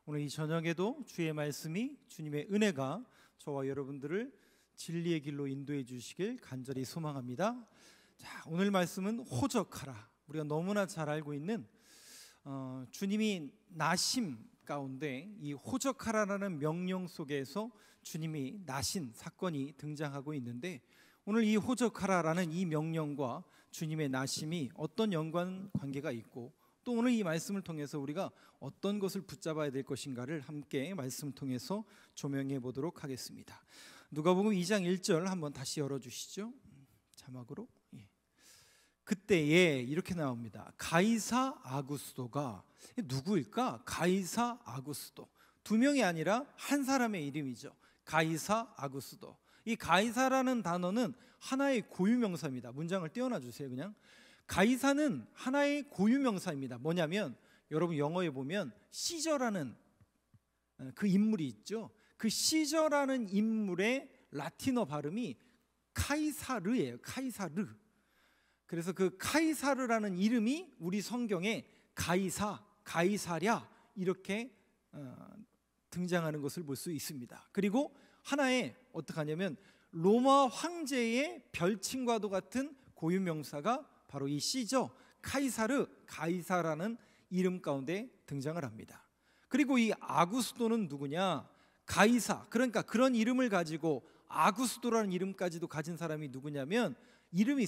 오늘 이 저녁에도 주의 말씀이 주님의 은혜가 저와 여러분들을 진리의 길로 인도해 주시길 간절히 소망합니다. 자, 오늘 말씀은 호적하라. 우리가 너무나 잘 알고 있는 주님이 나심 가운데 이 호적하라라는 명령 속에서 주님이 나신 사건이 등장하고 있는데, 오늘 이 호적하라라는 이 명령과 주님의 나심이 어떤 연관 관계가 있고, 또 오늘 이 말씀을 통해서 우리가 어떤 것을 붙잡아야 될 것인가를 함께 말씀을 통해서 조명해 보도록 하겠습니다. 누가복음 2장 1절 한번 다시 열어주시죠. 자막으로. 그때에 이렇게 나옵니다. 가이사 아구스도가 누구일까? 가이사 아구스도, 두 명이 아니라 한 사람의 이름이죠. 가이사 아구스도. 이 가이사라는 단어는 하나의 고유명사입니다. 문장을 떼어놔 주세요. 그냥 가이사는 하나의 고유명사입니다. 뭐냐면 여러분 영어에 보면 시저라는 그 인물이 있죠. 그 시저라는 인물의 라틴어 발음이 카이사르예요. 카이사르. 그래서 그 카이사르라는 이름이 우리 성경에 가이사, 가이사랴 이렇게 등장하는 것을 볼 수 있습니다. 그리고 하나의 어떻게 하냐면 로마 황제의 별칭과도 같은 고유명사가 바로 이 시저, 카이사르, 가이사라는 이름 가운데 등장을 합니다. 그리고 이 아구스도는 누구냐? 가이사, 그러니까 그런 이름을 가지고 아구스도라는 이름까지도 가진 사람이 누구냐면, 이름이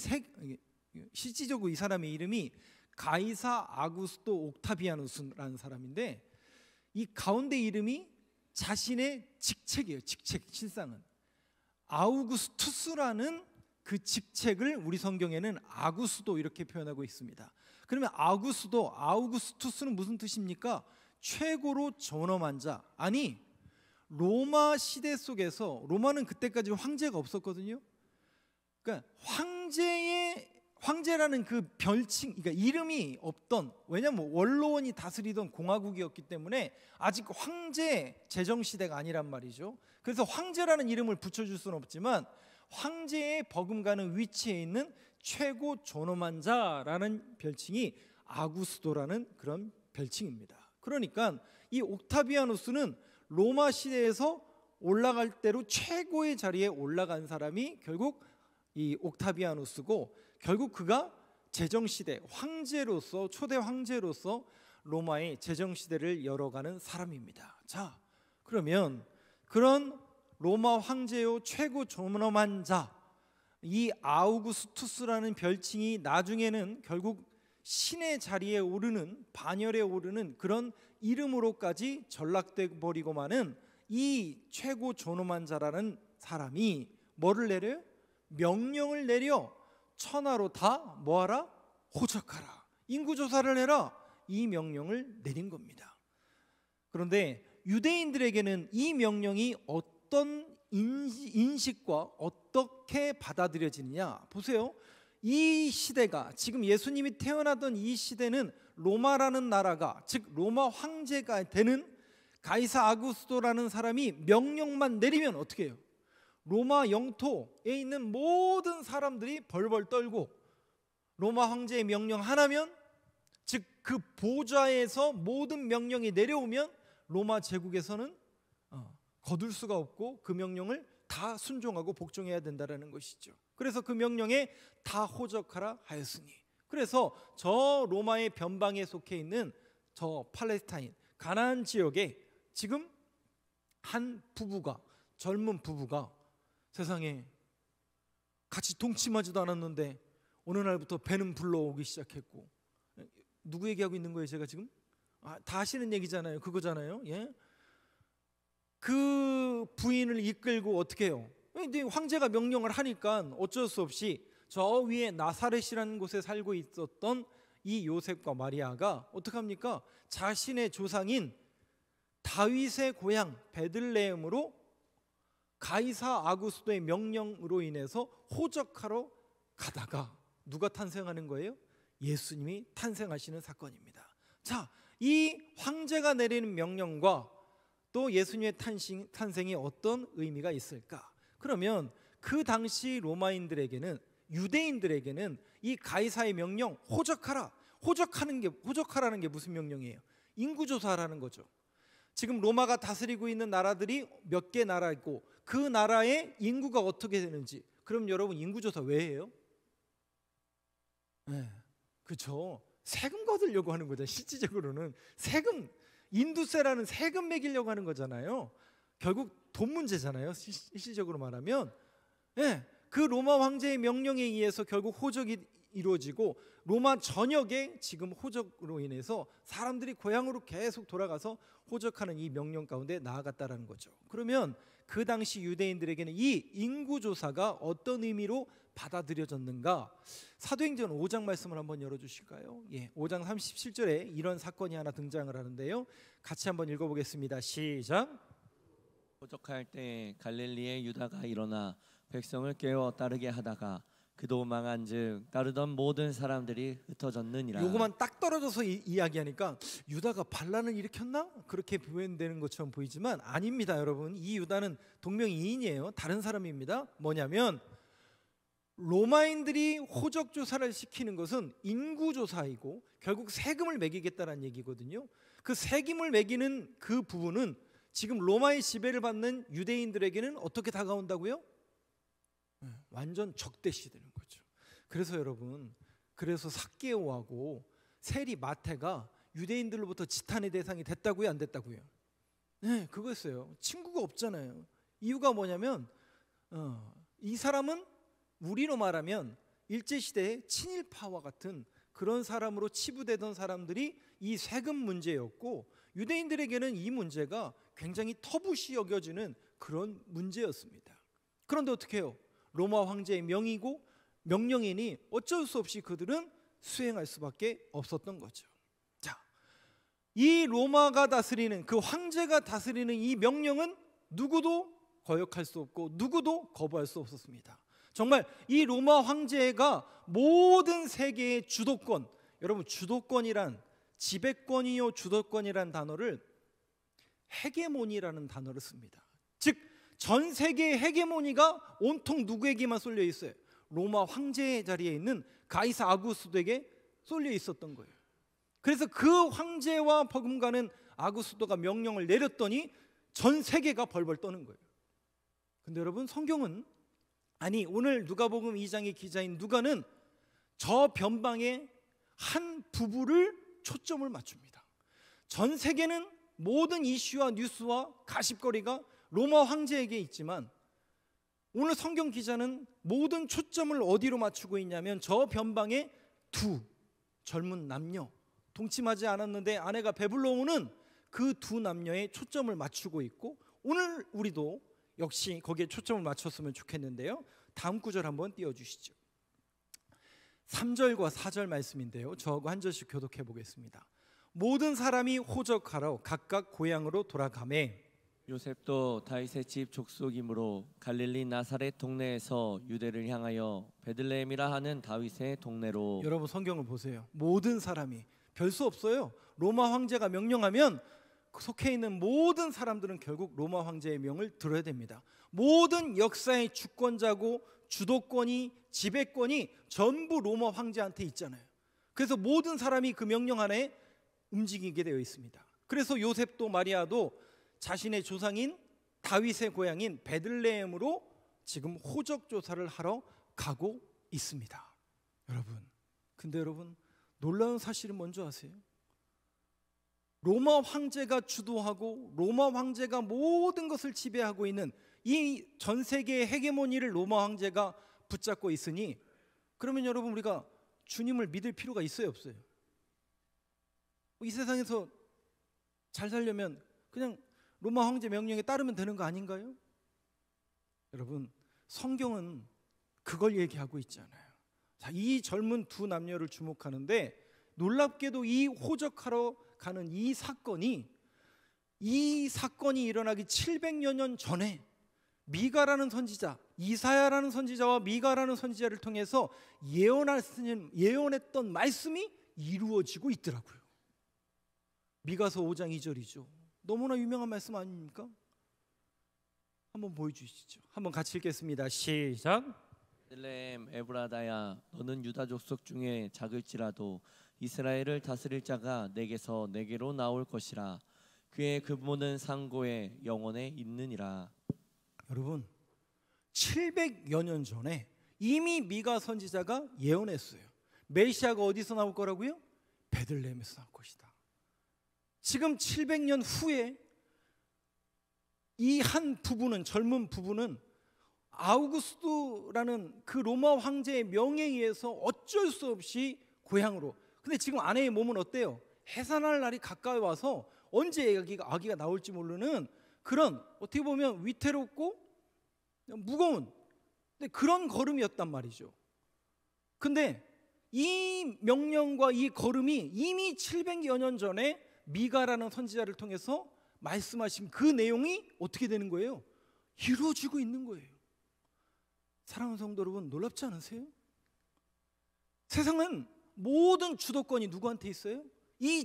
실질적으로 이 사람의 이름이 가이사 아구스도 옥타비아누스라는 사람인데, 이 가운데 이름이 자신의 직책이에요. 직책, 실상은 아우구스투스라는 그 직책을 우리 성경에는 아구스도 이렇게 표현하고 있습니다. 그러면 아우구스투스는 무슨 뜻입니까? 최고로 존엄한 자. 아니, 로마 시대 속에서, 로마는 그때까지 황제가 없었거든요. 그러니까 황제라는 그 별칭, 그러니까 이름이 없던, 왜냐하면 원로원이 다스리던 공화국이었기 때문에 아직 황제 제정 시대가 아니란 말이죠. 그래서 황제라는 이름을 붙여줄 수는 없지만 황제의 버금가는 위치에 있는 최고 존엄한 자라는 별칭이 아구스도라는 그런 별칭입니다. 그러니까 이 옥타비아누스는 로마 시대에서 올라갈 대로 최고의 자리에 올라간 사람이 결국 이 옥타비아누스고, 결국 그가 제정시대 황제로서, 초대 황제로서 로마의 제정시대를 열어가는 사람입니다. 자, 그러면 그런 로마 황제요 최고 존엄한 자, 이 아우구스투스라는 별칭이 나중에는 결국 신의 자리에 오르는, 반열에 오르는 그런 이름으로까지 전락돼 버리고 마는 이 최고 존엄한 자라는 사람이 뭐를 내려요? 명령을 내려 천하로 다 뭐하라? 호적하라, 인구조사를 해라, 이 명령을 내린 겁니다. 그런데 유대인들에게는 이 명령이 어떤 인식과 어떻게 받아들여지느냐 보세요. 이 시대가, 지금 예수님이 태어나던 이 시대는 로마라는 나라가, 즉 로마 황제가 되는 가이사 아구스도라는 사람이 명령만 내리면 어떻게 해요? 로마 영토에 있는 모든 사람들이 벌벌 떨고, 로마 황제의 명령 하나면, 즉 그 보좌에서 모든 명령이 내려오면 로마 제국에서는 거둘 수가 없고 그 명령을 다 순종하고 복종해야 된다는 것이죠. 그래서 그 명령에 다 호적하라 하였으니, 그래서 저 로마의 변방에 속해 있는 저 팔레스타인 가나안 지역에 지금 한 부부가, 젊은 부부가 세상에 같이 동침하지도 않았는데 어느 날부터 배는 불러오기 시작했고, 누구 얘기하고 있는 거예요 제가 지금? 다 아시는 얘기잖아요. 그거잖아요. 예? 그 부인을 이끌고 어떻게 해요? 근데 황제가 명령을 하니까 어쩔 수 없이 저 위에 나사렛이라는 곳에 살고 있었던 이 요셉과 마리아가 어떻게 합니까? 자신의 조상인 다윗의 고향 베들레헴으로 가이사 아구스도의 명령으로 인해서 호적하러 가다가 누가 탄생하는 거예요? 예수님이 탄생하시는 사건입니다. 자, 이 황제가 내리는 명령과 또 예수님의 탄생이 어떤 의미가 있을까? 그러면 그 당시 로마인들에게는, 유대인들에게는 이 가이사의 명령 호적하라, 호적하라는 게 무슨 명령이에요? 인구조사라는 거죠. 지금 로마가 다스리고 있는 나라들이 몇 개 나라이고 그 나라의 인구가 어떻게 되는지. 그럼 여러분 인구조사 왜 해요? 네, 그렇죠. 세금 거두려고 하는 거죠. 실질적으로는 세금, 인두세라는 세금 매기려고 하는 거잖아요. 결국 돈 문제잖아요. 실질적으로 말하면. 네, 그 로마 황제의 명령에 의해서 결국 호적이 이루어지고 로마 전역에 지금 호적으로 인해서 사람들이 고향으로 계속 돌아가서 호적하는 이 명령 가운데 나아갔다라는 거죠. 그러면 그 당시 유대인들에게는 이 인구조사가 어떤 의미로 받아들여졌는가? 사도행전 5장 말씀을 한번 열어주실까요? 5장 37절에 이런 사건이 하나 등장을 하는데요. 같이 한번 읽어보겠습니다. 시작. 호적할 때 갈릴리의 유다가 일어나 백성을 깨워 따르게 하다가 그도 망한즉 따르던 모든 사람들이 흩어졌느니라. 요거만 딱 떨어져서 이야기하니까 유다가 반란을 일으켰나? 그렇게 표현되는 것처럼 보이지만 아닙니다. 여러분, 이 유다는 동명이인이에요. 다른 사람입니다. 뭐냐면 로마인들이 호적 조사를 시키는 것은 인구 조사이고 결국 세금을 매기겠다는 얘기거든요. 그 세금을 매기는 그 부분은 지금 로마의 지배를 받는 유대인들에게는 어떻게 다가온다고요? 완전 적대시되는 거죠. 그래서 여러분, 그래서 삭개오하고 세리 마태가 유대인들로부터 지탄의 대상이 됐다고요, 안 됐다고요? 네, 그거였어요. 친구가 없잖아요. 이유가 뭐냐면 이 사람은 우리로 말하면 일제시대의 친일파와 같은 그런 사람으로 치부되던 사람들이 이 세금 문제였고 유대인들에게는 이 문제가 굉장히 터부시 여겨지는 그런 문제였습니다. 그런데 어떻게 해요? 로마 황제의 명령이니 어쩔 수 없이 그들은 수행할 수밖에 없었던 거죠. 자, 이 로마가 다스리는 그 황제가 다스리는 이 명령은 누구도 거역할 수 없고 누구도 거부할 수 없었습니다. 정말 이 로마 황제가 모든 세계의 주도권, 여러분 주도권이란 지배권이요 주도권이란 단어를 헤게모니라는 단어를 씁니다. 즉 전 세계의 헤게모니가 온통 누구에게만 쏠려 있어요? 로마 황제의 자리에 있는 가이사 아구스도에게 쏠려 있었던 거예요. 그래서 그 황제와 버금가는 아구스도가 명령을 내렸더니 전 세계가 벌벌 떠는 거예요. 근데 여러분 성경은 아니 오늘 누가복음 2장의 기자인 누가는 저 변방에 한 부부를 초점을 맞춥니다. 전 세계는 모든 이슈와 뉴스와 가십거리가 로마 황제에게 있지만 오늘 성경 기자는 모든 초점을 어디로 맞추고 있냐면 저 변방에 두 젊은 남녀, 동침하지 않았는데 아내가 배불러 오는 그 두 남녀에 초점을 맞추고 있고 오늘 우리도 역시 거기에 초점을 맞췄으면 좋겠는데요. 다음 구절 한번 띄워주시죠. 3절과 4절 말씀인데요. 저하고 한 절씩 교독해 보겠습니다. 모든 사람이 호적하러 각각 고향으로 돌아가매 요셉도 다윗의 집 족속이므로 갈릴리 나사렛 동네에서 유대를 향하여 베들레헴이라 하는 다윗의 동네로. 여러분 성경을 보세요. 모든 사람이 별 수 없어요. 로마 황제가 명령하면 속해 있는 모든 사람들은 결국 로마 황제의 명을 들어야 됩니다. 모든 역사의 주권자고 주도권이 지배권이 전부 로마 황제한테 있잖아요. 그래서 모든 사람이 그 명령 안에 움직이게 되어 있습니다. 그래서 요셉도 마리아도 자신의 조상인 다윗의 고향인 베들레헴으로 지금 호적 조사를 하러 가고 있습니다. 근데 여러분 놀라운 사실은 뭔지 아세요? 로마 황제가 주도하고 로마 황제가 모든 것을 지배하고 있는 이 전 세계의 헤게모니를 로마 황제가 붙잡고 있으니 그러면 여러분 우리가 주님을 믿을 필요가 있어요, 없어요? 이 세상에서 잘 살려면 그냥 로마 황제 명령에 따르면 되는 거 아닌가요? 여러분 성경은 그걸 얘기하고 있잖아요. 자, 이 젊은 두 남녀를 주목하는데 놀랍게도 이 호적하러 가는 이 사건이 일어나기 700여 년 전에 미가라는 선지자, 이사야라는 선지자와 미가라는 선지자를 통해서 예언했던 말씀이 이루어지고 있더라고요. 미가서 5장 2절이죠. 너무나 유명한 말씀 아닙니까? 한번 보여주시죠. 한번 같이 읽겠습니다. 시작. 베들레헴 에브라다야 너는 유다 족속 중에 작을지라도 이스라엘을 다스릴 자가 내게서 내게로 나올 것이라. 그의 그 모든 상고에 영원에 있느니라. 여러분 700여 년 전에 이미 미가 선지자가 예언했어요. 메시아가 어디서 나올 거라고요? 베들레헴에서 나올 것이다. 지금 700년 후에 이 한 부부는, 젊은 부부는 아우구스투라는 그 로마 황제의 명에 의해서 어쩔 수 없이 고향으로. 근데 지금 아내의 몸은 어때요? 해산할 날이 가까이 와서 언제 아기가 나올지 모르는 그런, 어떻게 보면 위태롭고 무거운 그런 걸음이었단 말이죠. 근데 이 명령과 이 걸음이 이미 700여 년 전에 미가라는 선지자를 통해서 말씀하신 그 내용이 어떻게 되는 거예요? 이루어지고 있는 거예요. 사랑하는 성도 여러분, 놀랍지 않으세요? 세상은 모든 주도권이 누구한테 있어요?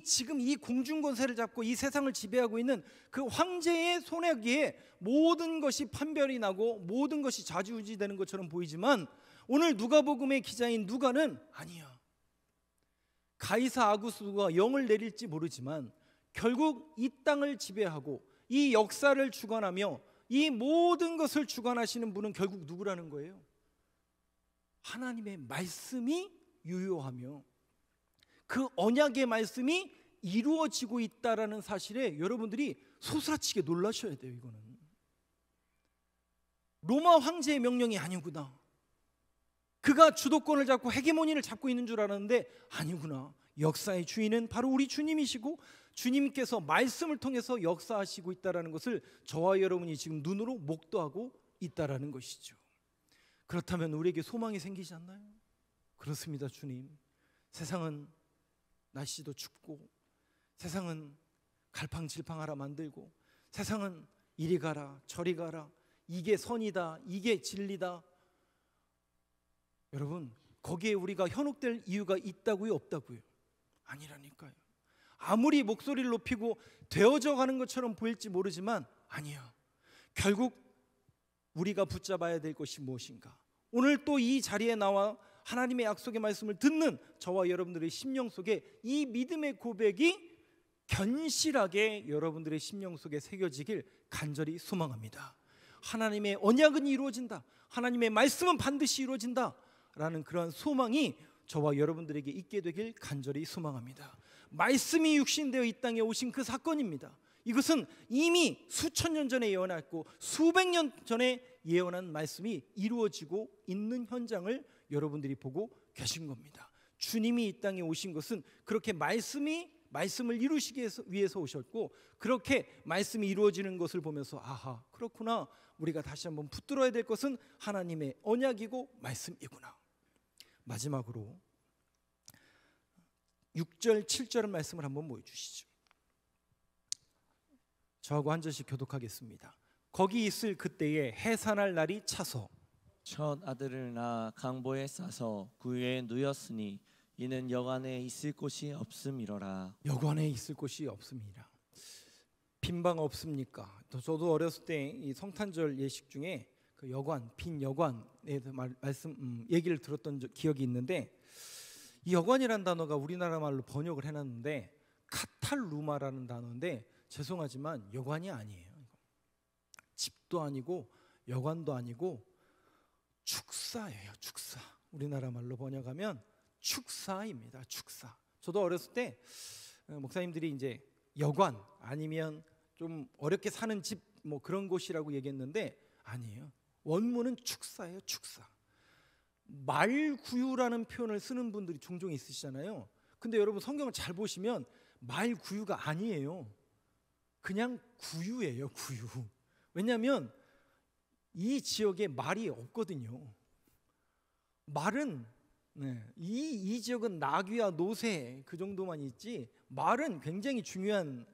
지금 이 공중권세를 잡고 이 세상을 지배하고 있는 그 황제의 손아귀에 모든 것이 판별이 나고 모든 것이 좌지우지되는 것처럼 보이지만, 오늘 누가복음의 기자인 누가는 아니야. 가이사 아구스가 영을 내릴지 모르지만 결국 이 땅을 지배하고 이 역사를 주관하며 이 모든 것을 주관하시는 분은 결국 누구라는 거예요? 하나님의 말씀이 유효하며 그 언약의 말씀이 이루어지고 있다라는 사실에 여러분들이 소스라치게 놀라셔야 돼요. 이거는 로마 황제의 명령이 아니구나. 그가 주도권을 잡고 헤게모니를 잡고 있는 줄 알았는데 아니구나. 역사의 주인은 바로 우리 주님이시고 주님께서 말씀을 통해서 역사하시고 있다라는 것을 저와 여러분이 지금 눈으로 목도하고 있다라는 것이죠. 그렇다면 우리에게 소망이 생기지 않나요? 그렇습니다. 주님, 세상은 날씨도 춥고 세상은 갈팡질팡하라 만들고 세상은 이리 가라 저리 가라, 이게 선이다 이게 진리다. 여러분, 거기에 우리가 현혹될 이유가 있다고요 없다고요? 아니라니까요. 아무리 목소리를 높이고 되어져 가는 것처럼 보일지 모르지만 아니야. 결국 우리가 붙잡아야 될 것이 무엇인가? 오늘 또 이 자리에 나와 하나님의 약속의 말씀을 듣는 저와 여러분들의 심령 속에 이 믿음의 고백이 견실하게 여러분들의 심령 속에 새겨지길 간절히 소망합니다. 하나님의 언약은 이루어진다, 하나님의 말씀은 반드시 이루어진다 라는 그러한 소망이 저와 여러분들에게 있게 되길 간절히 소망합니다. 말씀이 육신되어 이 땅에 오신 그 사건입니다. 이것은 이미 수천 년 전에 예언했고 수백 년 전에 예언한 말씀이 이루어지고 있는 현장을 여러분들이 보고 계신 겁니다. 주님이 이 땅에 오신 것은 그렇게 말씀을 이루시기 위해서 오셨고, 그렇게 말씀이 이루어지는 것을 보면서 아하, 그렇구나, 우리가 다시 한번 붙들어야 될 것은 하나님의 언약이고 말씀이구나. 마지막으로 6절 7절 말씀을 한번 보여주시죠. 저하고 한 절씩 교독하겠습니다. 거기 있을 그때에 해산할 날이 차서 첫 아들을 낳아 강보에 싸서 구유에 누였으니 이는 여관에 있을 곳이 없음이로라. 여관에 있을 곳이 없습니다. 빈방 없습니까? 저도 어렸을 때 이 성탄절 예식 중에 그 여관, 빈 여관에 대해서 얘기를 들었던 기억이 있는데, 이 여관이라는 단어가 우리나라 말로 번역을 해놨는데 카탈루마라는 단어인데, 죄송하지만 여관이 아니에요. 집도 아니고 여관도 아니고 축사예요. 축사. 우리나라 말로 번역하면 축사입니다. 축사. 저도 어렸을 때 목사님들이 이제 여관 아니면 좀 어렵게 사는 집 뭐 그런 곳이라고 얘기했는데 아니에요. 원문은 축사예요. 축사. 말구유라는 표현을 쓰는 분들이 종종 있으시잖아요. 근데 여러분 성경을 잘 보시면 말구유가 아니에요. 그냥 구유예요. 구유. 왜냐하면 이 지역에 말이 없거든요. 말은 이 지역은 나귀와 노새 그 정도만 있지, 말은 굉장히 중요한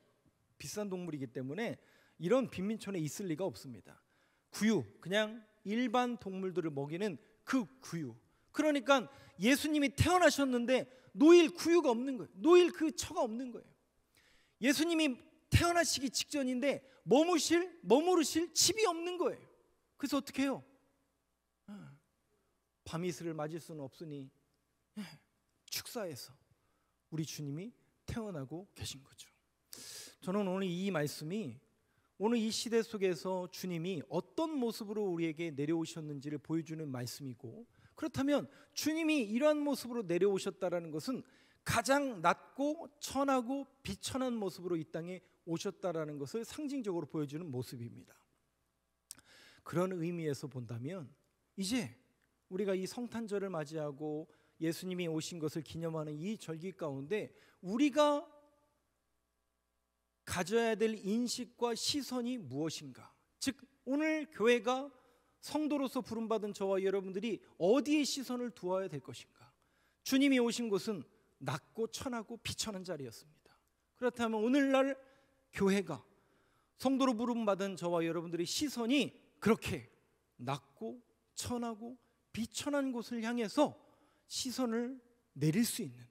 비싼 동물이기 때문에 이런 빈민촌에 있을 리가 없습니다. 구유, 그냥 일반 동물들을 먹이는 그 구유. 그러니까 예수님이 태어나셨는데 노일 구유가 없는 거예요. 노일 그 처가 없는 거예요. 예수님이 태어나시기 직전인데 머무르실 집이 없는 거예요. 그래서 어떻게 해요? 밤이슬을 맞을 수는 없으니 축사에서 우리 주님이 태어나고 계신 거죠. 저는 오늘 이 말씀이 오늘 이 시대 속에서 주님이 어떤 모습으로 우리에게 내려오셨는지를 보여주는 말씀이고, 그렇다면 주님이 이러한 모습으로 내려오셨다라는 것은 가장 낮고 천하고 비천한 모습으로 이 땅에 오셨다라는 것을 상징적으로 보여주는 모습입니다. 그런 의미에서 본다면 이제 우리가 이 성탄절을 맞이하고 예수님이 오신 것을 기념하는 이 절기 가운데 우리가 가져야 될 인식과 시선이 무엇인가? 즉 오늘 교회가 성도로서 부름받은 저와 여러분들이 어디에 시선을 두어야 될 것인가? 주님이 오신 곳은 낮고 천하고 비천한 자리였습니다. 그렇다면 오늘날 교회가 성도로 부름받은 저와 여러분들의 시선이 그렇게 낮고 천하고 비천한 곳을 향해서 시선을 내릴 수 있는,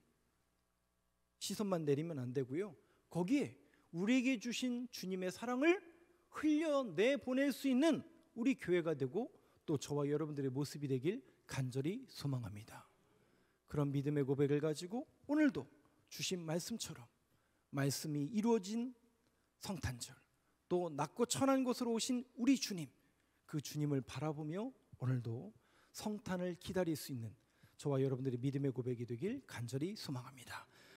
시선만 내리면 안 되고요, 거기에 우리에게 주신 주님의 사랑을 흘려내 보낼 수 있는 우리 교회가 되고 또 저와 여러분들의 모습이 되길 간절히 소망합니다. 그런 믿음의 고백을 가지고 오늘도 주신 말씀처럼 말씀이 이루어진 성탄절, 또 낮고 천한 곳으로 오신 우리 주님, 그 주님을 바라보며 오늘도 성탄을 기다릴 수 있는 저와 여러분들의 믿음의 고백이 되길 간절히 소망합니다.